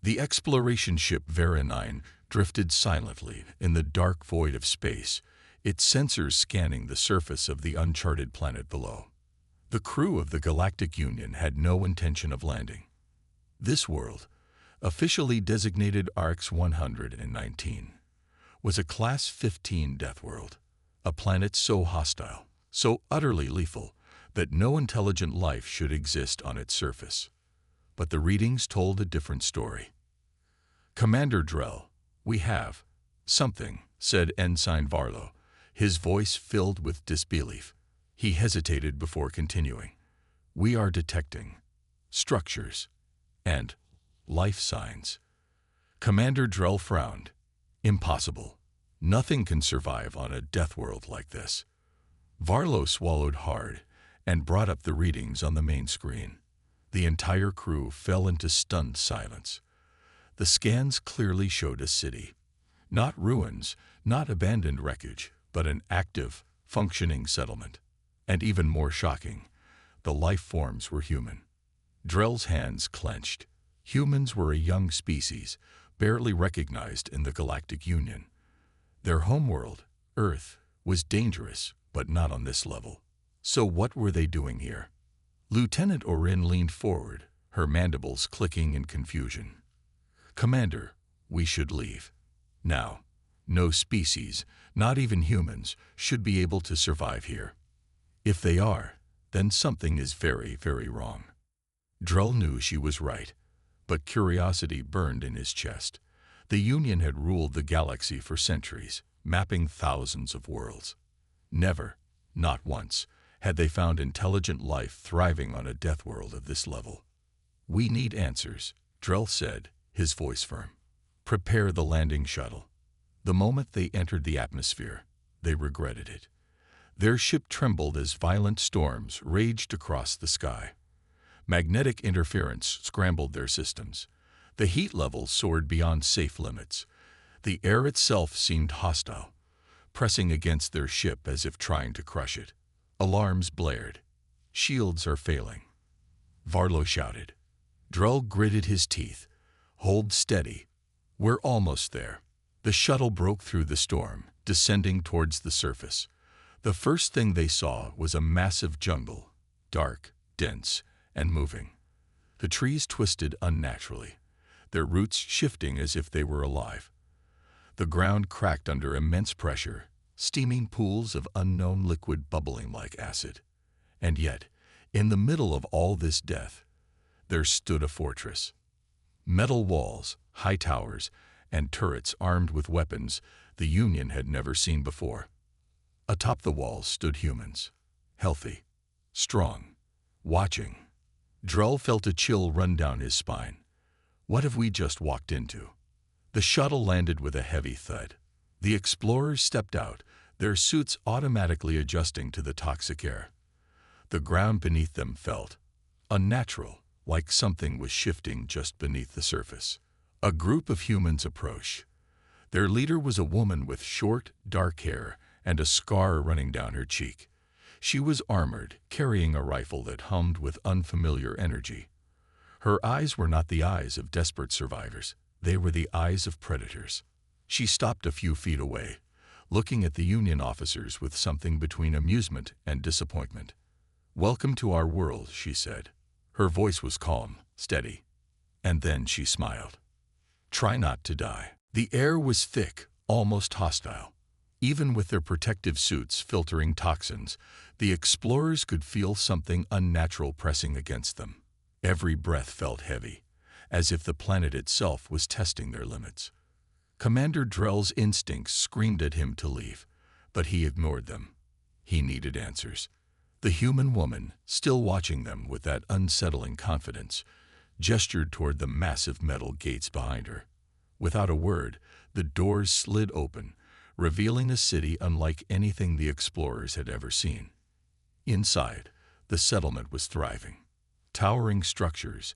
The exploration ship Vera 9 drifted silently in the dark void of space, its sensors scanning the surface of the uncharted planet below. The crew of the Galactic Union had no intention of landing. This world, officially designated RX-119, was a Class 15 Deathworld, a planet so hostile, so utterly lethal, that no intelligent life should exist on its surface. But the readings told a different story. "Commander Drell, we have something," said Ensign Varlo, his voice filled with disbelief. He hesitated before continuing. "We are detecting structures and life signs." Commander Drell frowned. "Impossible. Nothing can survive on a death world like this." Varlo swallowed hard and brought up the readings on the main screen. The entire crew fell into stunned silence. The scans clearly showed a city. Not ruins, not abandoned wreckage, but an active, functioning settlement. And even more shocking, the life forms were human. Drell's hands clenched. Humans were a young species, barely recognized in the Galactic Union. Their homeworld, Earth, was dangerous, but not on this level. So what were they doing here? Lieutenant Orin leaned forward, her mandibles clicking in confusion. "Commander, we should leave. Now. No species, not even humans, should be able to survive here. If they are, then something is very, very wrong." Drell knew she was right, but curiosity burned in his chest. The Union had ruled the galaxy for centuries, mapping thousands of worlds. Never, not once, had they found intelligent life thriving on a death world of this level. "We need answers," Drell said, his voice firm. "Prepare the landing shuttle." The moment they entered the atmosphere, they regretted it. Their ship trembled as violent storms raged across the sky. Magnetic interference scrambled their systems. The heat levels soared beyond safe limits. The air itself seemed hostile, pressing against their ship as if trying to crush it. Alarms blared. "Shields are failing," Varlo shouted. Drell gritted his teeth. "Hold steady. We're almost there." The shuttle broke through the storm, descending towards the surface. The first thing they saw was a massive jungle, dark, dense, and moving. The trees twisted unnaturally, their roots shifting as if they were alive. The ground cracked under immense pressure, steaming pools of unknown liquid bubbling like acid. And yet, in the middle of all this death, there stood a fortress. Metal walls, high towers, and turrets armed with weapons the Union had never seen before. Atop the walls stood humans, healthy, strong, watching. Drell felt a chill run down his spine. What have we just walked into? The shuttle landed with a heavy thud. The explorers stepped out, their suits automatically adjusting to the toxic air. The ground beneath them felt unnatural, like something was shifting just beneath the surface. A group of humans approached. Their leader was a woman with short, dark hair and a scar running down her cheek. She was armored, carrying a rifle that hummed with unfamiliar energy. Her eyes were not the eyes of desperate survivors. They were the eyes of predators. She stopped a few feet away, looking at the Union officers with something between amusement and disappointment. "Welcome to our world," she said. Her voice was calm, steady. And then she smiled. "Try not to die." The air was thick, almost hostile. Even with their protective suits filtering toxins, the explorers could feel something unnatural pressing against them. Every breath felt heavy, as if the planet itself was testing their limits. Commander Drell's instincts screamed at him to leave, but he ignored them. He needed answers. The human woman, still watching them with that unsettling confidence, gestured toward the massive metal gates behind her. Without a word, the doors slid open, revealing a city unlike anything the explorers had ever seen. Inside, the settlement was thriving. Towering structures,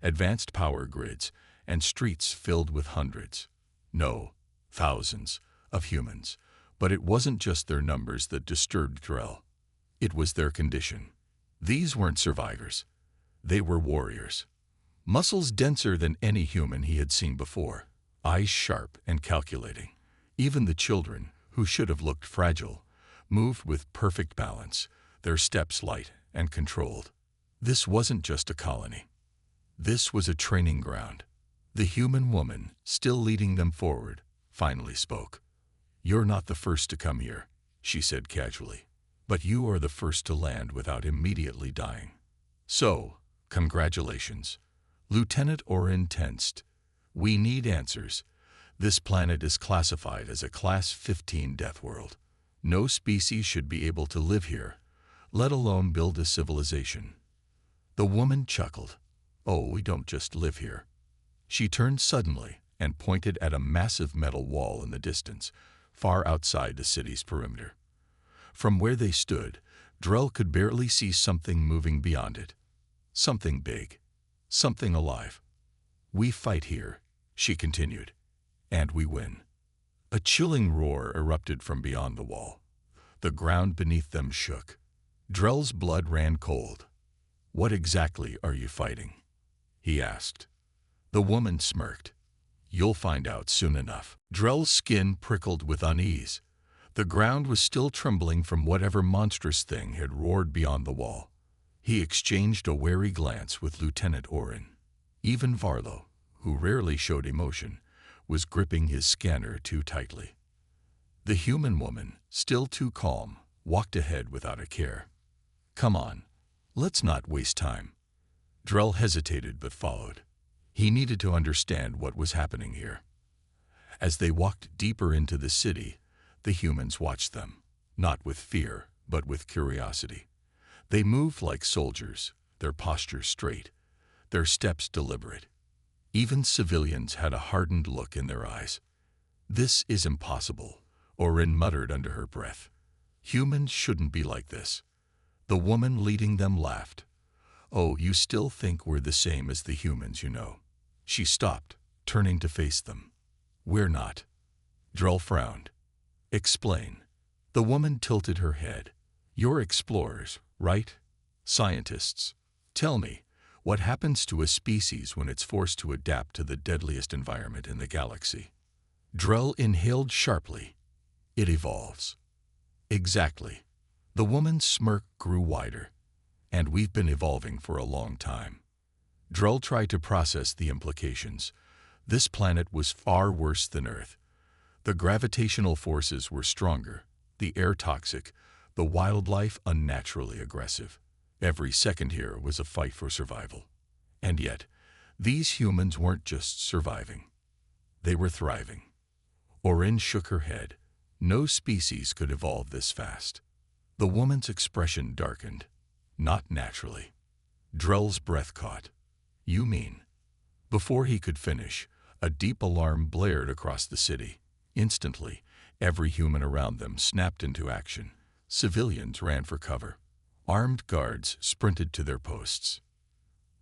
advanced power grids, and streets filled with hundreds, no, thousands, of humans. But it wasn't just their numbers that disturbed Drell. It was their condition. These weren't survivors. They were warriors. Muscles denser than any human he had seen before, eyes sharp and calculating. Even the children, who should have looked fragile, moved with perfect balance, their steps light and controlled. This wasn't just a colony. This was a training ground. The human woman, still leading them forward, finally spoke. "You're not the first to come here," she said casually, "but you are the first to land without immediately dying. So, congratulations." Lieutenant Orin tensed. "We need answers. This planet is classified as a Class 15 death world. No species should be able to live here, let alone build a civilization." The woman chuckled. "Oh, we don't just live here." She turned suddenly and pointed at a massive metal wall in the distance, far outside the city's perimeter. From where they stood, Drell could barely see something moving beyond it. Something big. Something alive. "We fight here," she continued, "and we win." A chilling roar erupted from beyond the wall. The ground beneath them shook. Drell's blood ran cold. "What exactly are you fighting?" he asked. The woman smirked. "You'll find out soon enough." Drell's skin prickled with unease. The ground was still trembling from whatever monstrous thing had roared beyond the wall. He exchanged a wary glance with Lieutenant Orin. Even Varlo, who rarely showed emotion, was gripping his scanner too tightly. The human woman, still too calm, walked ahead without a care. "Come on, let's not waste time." Drell hesitated but followed. He needed to understand what was happening here. As they walked deeper into the city, the humans watched them, not with fear, but with curiosity. They moved like soldiers, their posture straight, their steps deliberate. Even civilians had a hardened look in their eyes. "This is impossible," Orin muttered under her breath. "Humans shouldn't be like this." The woman leading them laughed. "Oh, you still think we're the same as the humans, you know." She stopped, turning to face them. "We're not." Drell frowned. "Explain." The woman tilted her head. "You're explorers, right? Scientists. Tell me, what happens to a species when it's forced to adapt to the deadliest environment in the galaxy?" Drell inhaled sharply. "It evolves." "Exactly." The woman's smirk grew wider. "And we've been evolving for a long time." Drell tried to process the implications. This planet was far worse than Earth. The gravitational forces were stronger, the air toxic, the wildlife unnaturally aggressive. Every second here was a fight for survival. And yet, these humans weren't just surviving. They were thriving. Orin shook her head. No species could evolve this fast. The woman's expression darkened. "Not naturally." Drell's breath caught. "You mean?" Before he could finish, a deep alarm blared across the city. Instantly, every human around them snapped into action. Civilians ran for cover. Armed guards sprinted to their posts.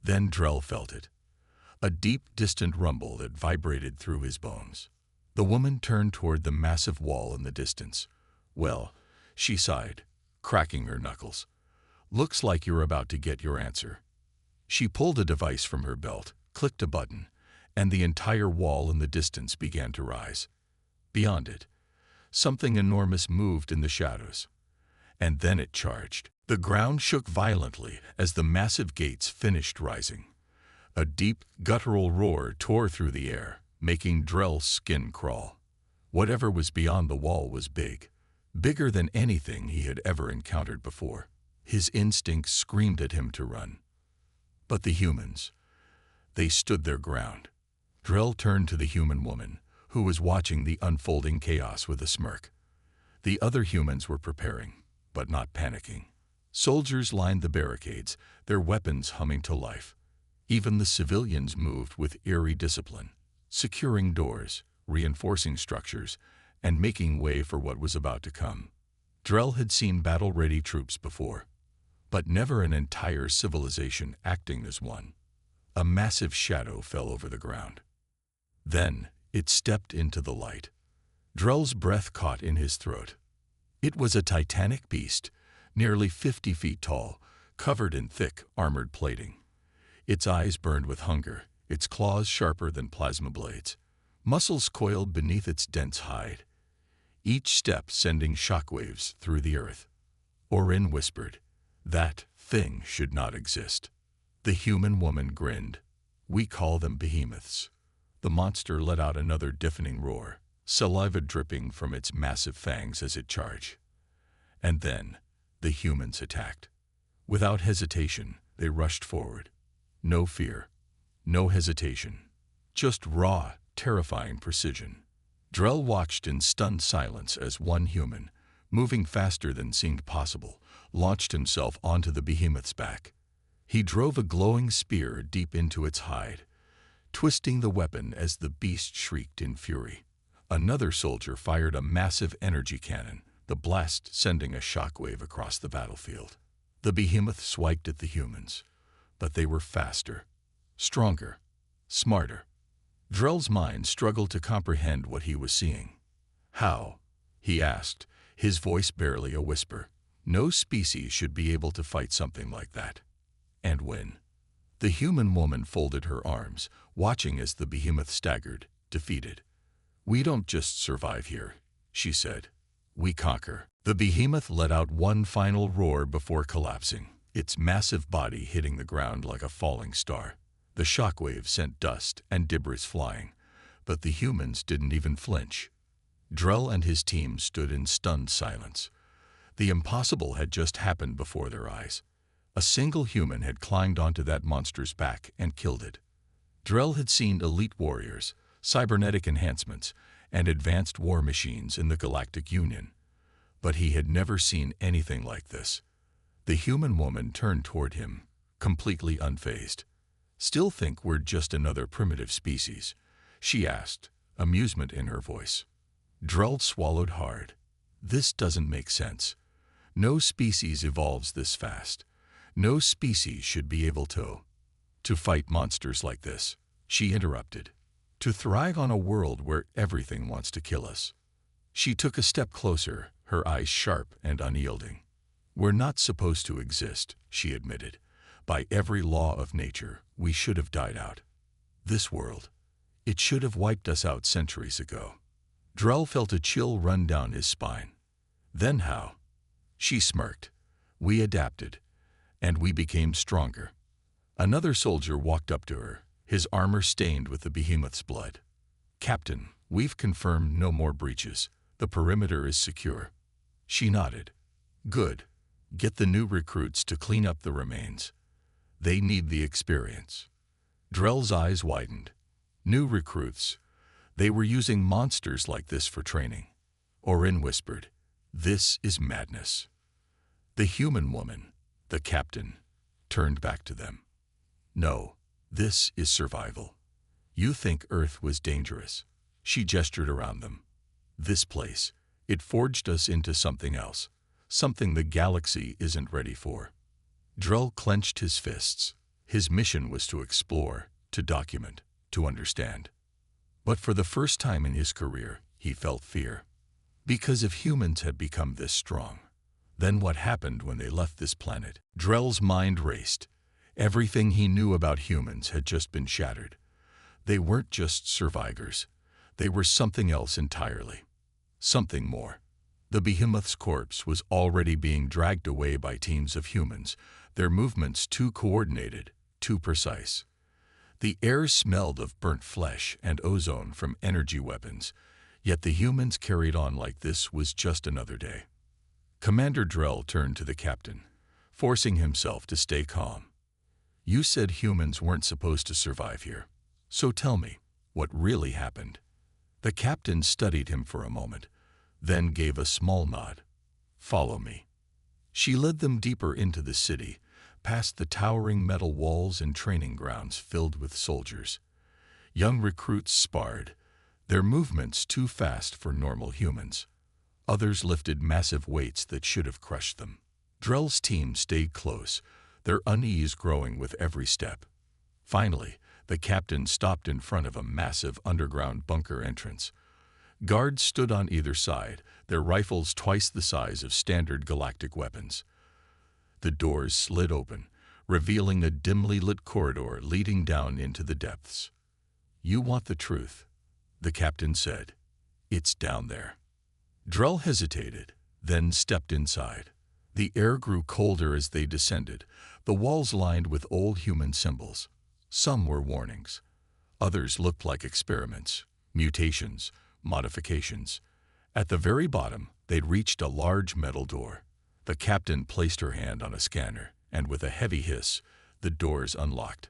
Then Drell felt it. A deep, distant rumble that vibrated through his bones. The woman turned toward the massive wall in the distance. "Well," she sighed, cracking her knuckles. "Looks like you're about to get your answer." She pulled a device from her belt, clicked a button, and the entire wall in the distance began to rise. Beyond it, something enormous moved in the shadows. And then it charged. The ground shook violently as the massive gates finished rising. A deep, guttural roar tore through the air, making Drell's skin crawl. Whatever was beyond the wall was big, bigger than anything he had ever encountered before. His instincts screamed at him to run. But the humans, they stood their ground. Drell turned to the human woman, who was watching the unfolding chaos with a smirk. The other humans were preparing, but not panicking. Soldiers lined the barricades, their weapons humming to life. Even the civilians moved with eerie discipline, securing doors, reinforcing structures, and making way for what was about to come. Drell had seen battle-ready troops before, but never an entire civilization acting as one. A massive shadow fell over the ground. Then it stepped into the light. Drell's breath caught in his throat. It was a titanic beast, nearly 50 feet tall, covered in thick, armored plating. Its eyes burned with hunger, its claws sharper than plasma blades. Muscles coiled beneath its dense hide, each step sending shockwaves through the earth. Orin whispered, "That thing should not exist." The human woman grinned. "We call them behemoths." The monster let out another deafening roar, saliva dripping from its massive fangs as it charged. And then, the humans attacked. Without hesitation, they rushed forward. No fear, no hesitation, just raw, terrifying precision. Drell watched in stunned silence as one human, moving faster than seemed possible, launched himself onto the behemoth's back. He drove a glowing spear deep into its hide, twisting the weapon as the beast shrieked in fury. Another soldier fired a massive energy cannon, the blast sending a shockwave across the battlefield. The behemoth swiped at the humans, but they were faster, stronger, smarter. Drell's mind struggled to comprehend what he was seeing. "How?" he asked, his voice barely a whisper. "No species should be able to fight something like that. And win." The human woman folded her arms, watching as the behemoth staggered, defeated. "We don't just survive here," she said. "We conquer." The behemoth let out one final roar before collapsing, its massive body hitting the ground like a falling star. The shockwave sent dust and debris flying, but the humans didn't even flinch. Drell and his team stood in stunned silence. The impossible had just happened before their eyes. A single human had climbed onto that monster's back and killed it. Drell had seen elite warriors, cybernetic enhancements, and advanced war machines in the Galactic Union, but he had never seen anything like this. The human woman turned toward him, completely unfazed. "Still think we're just another primitive species?" she asked, amusement in her voice. Drell swallowed hard. "This doesn't make sense. No species evolves this fast. No species should be able to fight monsters like this," she interrupted. "To thrive on a world where everything wants to kill us." She took a step closer, her eyes sharp and unyielding. "We're not supposed to exist," she admitted. "By every law of nature, we should have died out. This world, it should have wiped us out centuries ago." Drell felt a chill run down his spine. "Then how?" She smirked. "We adapted, and we became stronger." Another soldier walked up to her, his armor stained with the behemoth's blood. "Captain, we've confirmed no more breaches. The perimeter is secure." She nodded. "Good. Get the new recruits to clean up the remains. They need the experience." Drell's eyes widened. New recruits. They were using monsters like this for training. Orin whispered, "This is madness." The human woman, the captain, turned back to them. "No, this is survival. You think Earth was dangerous." She gestured around them. "This place, it forged us into something else, something the galaxy isn't ready for." Drell clenched his fists. His mission was to explore, to document, to understand. But for the first time in his career, he felt fear. Because if humans had become this strong, then what happened when they left this planet? Drell's mind raced. Everything he knew about humans had just been shattered. They weren't just survivors. They were something else entirely. Something more. The behemoth's corpse was already being dragged away by teams of humans, their movements too coordinated, too precise. The air smelled of burnt flesh and ozone from energy weapons, yet the humans carried on like this was just another day. Commander Drell turned to the captain, forcing himself to stay calm. "You said humans weren't supposed to survive here. So tell me, what really happened?" The captain studied him for a moment, then gave a small nod. "Follow me." She led them deeper into the city, past the towering metal walls and training grounds filled with soldiers. Young recruits sparred, their movements too fast for normal humans. Others lifted massive weights that should have crushed them. Drell's team stayed close, their unease growing with every step. Finally, the captain stopped in front of a massive underground bunker entrance. Guards stood on either side, their rifles twice the size of standard galactic weapons. The doors slid open, revealing a dimly lit corridor leading down into the depths. "You want the truth," the captain said. "It's down there." Drell hesitated, then stepped inside. The air grew colder as they descended, the walls lined with old human symbols. Some were warnings. Others looked like experiments, mutations, modifications. At the very bottom, they'd reached a large metal door. The captain placed her hand on a scanner, and with a heavy hiss, the doors unlocked.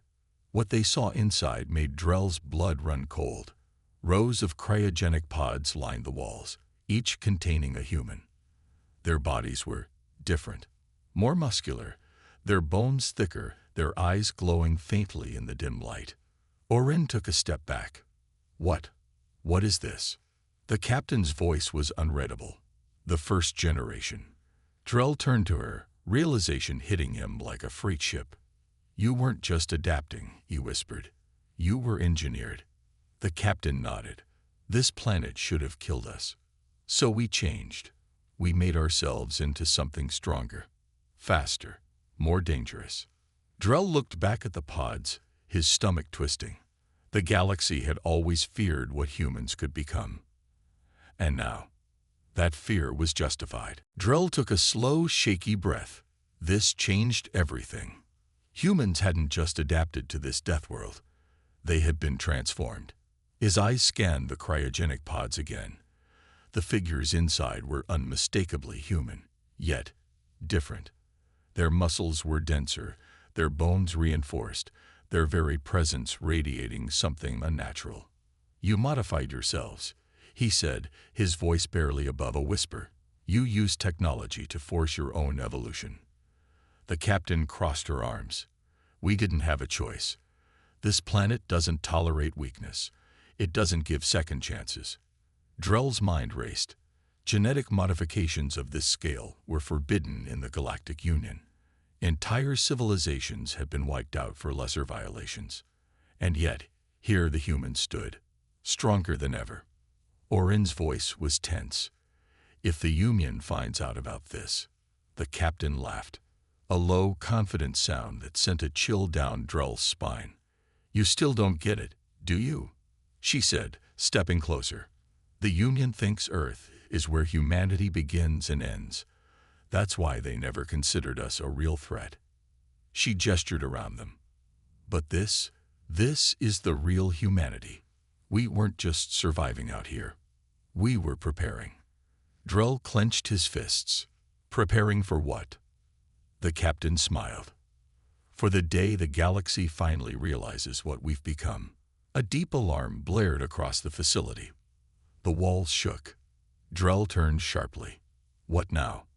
What they saw inside made Drell's blood run cold. Rows of cryogenic pods lined the walls, each containing a human. Their bodies were different, more muscular, their bones thicker, their eyes glowing faintly in the dim light. Orin took a step back. What is this?" The captain's voice was unreadable. "The first generation." Drell turned to her, realization hitting him like a freight ship. "You weren't just adapting," he whispered. "You were engineered." The captain nodded. "This planet should have killed us. So we changed. We made ourselves into something stronger, faster, more dangerous." Drell looked back at the pods, his stomach twisting. The galaxy had always feared what humans could become. And now, that fear was justified. Drell took a slow, shaky breath. This changed everything. Humans hadn't just adapted to this death world. They had been transformed. His eyes scanned the cryogenic pods again. The figures inside were unmistakably human, yet different. Their muscles were denser, their bones reinforced, their very presence radiating something unnatural. "You modified yourselves," he said, his voice barely above a whisper. "You used technology to force your own evolution." The captain crossed her arms. "We didn't have a choice. This planet doesn't tolerate weakness. It doesn't give second chances." Drell's mind raced. Genetic modifications of this scale were forbidden in the Galactic Union. Entire civilizations had been wiped out for lesser violations. And yet, here the humans stood, stronger than ever. Orin's voice was tense. "If the Union finds out about this..." The captain laughed, a low, confident sound that sent a chill down Drell's spine. "You still don't get it, do you?" she said, stepping closer. "The Union thinks Earth is where humanity begins and ends. That's why they never considered us a real threat." She gestured around them. "But this is the real humanity. We weren't just surviving out here. We were preparing." Drell clenched his fists. "Preparing for what?" The captain smiled. "For the day the galaxy finally realizes what we've become." A deep alarm blared across the facility. The walls shook. Drell turned sharply. "What now?"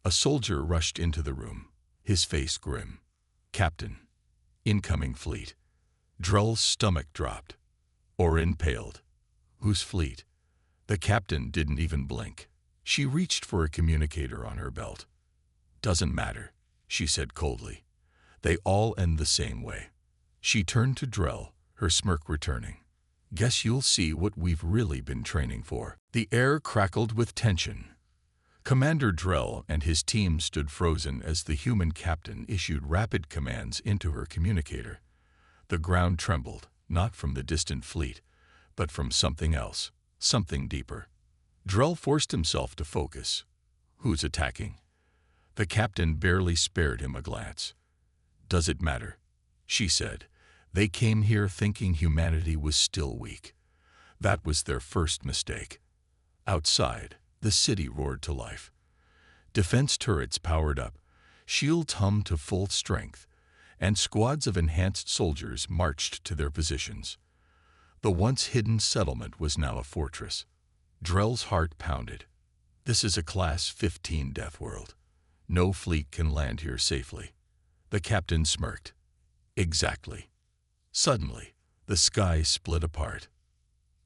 A soldier rushed into the room, his face grim. "Captain, incoming fleet." Drell's stomach dropped. Orin paled. "Whose fleet?" The captain didn't even blink. She reached for a communicator on her belt. "Doesn't matter," she said coldly. "They all end the same way." She turned to Drell, her smirk returning. "Guess you'll see what we've really been training for." The air crackled with tension. Commander Drell and his team stood frozen as the human captain issued rapid commands into her communicator. The ground trembled, not from the distant fleet, but from something else, something deeper. Drell forced himself to focus. Who's attacking? The captain barely spared him a glance. "Does it matter?" she said. "They came here thinking humanity was still weak. That was their first mistake." Outside, the city roared to life. Defense turrets powered up, shields hummed to full strength, and squads of enhanced soldiers marched to their positions. The once hidden settlement was now a fortress. Drell's heart pounded. This is a Class 15 Deathworld. No fleet can land here safely. The captain smirked. Exactly. Suddenly, the sky split apart.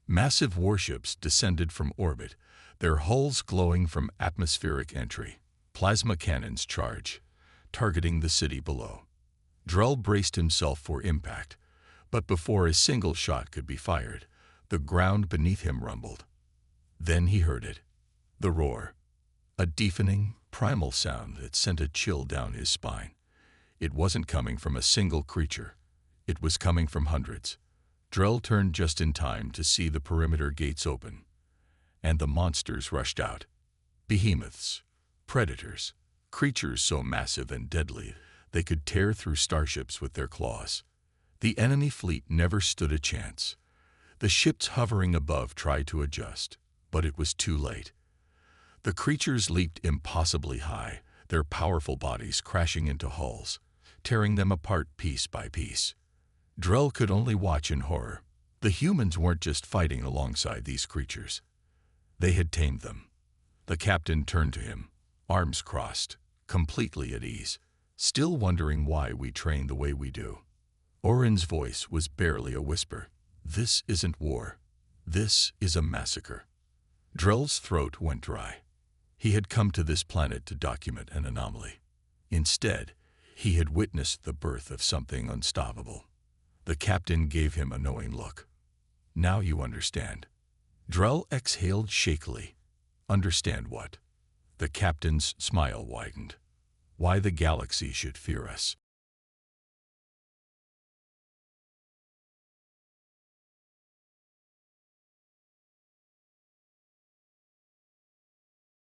Massive warships descended from orbit, their hulls glowing from atmospheric entry. Plasma cannons charged, targeting the city below. Drell braced himself for impact, but before a single shot could be fired, the ground beneath him rumbled. Then he heard it. The roar. A deafening, primal sound that sent a chill down his spine. It wasn't coming from a single creature. It was coming from hundreds. Drell turned just in time to see the perimeter gates open, and the monsters rushed out. Behemoths, predators, creatures so massive and deadly they could tear through starships with their claws. The enemy fleet never stood a chance. The ships hovering above tried to adjust, but it was too late. The creatures leaped impossibly high, their powerful bodies crashing into hulls, tearing them apart piece by piece. Drell could only watch in horror. The humans weren't just fighting alongside these creatures. They had tamed them. The captain turned to him, arms crossed, completely at ease, still wondering why we train the way we do. Orin's voice was barely a whisper. This isn't war. This is a massacre. Drell's throat went dry. He had come to this planet to document an anomaly. Instead, he had witnessed the birth of something unstoppable. The captain gave him a knowing look. Now you understand. Drell exhaled shakily. Understand what? The captain's smile widened. Why the galaxy should fear us.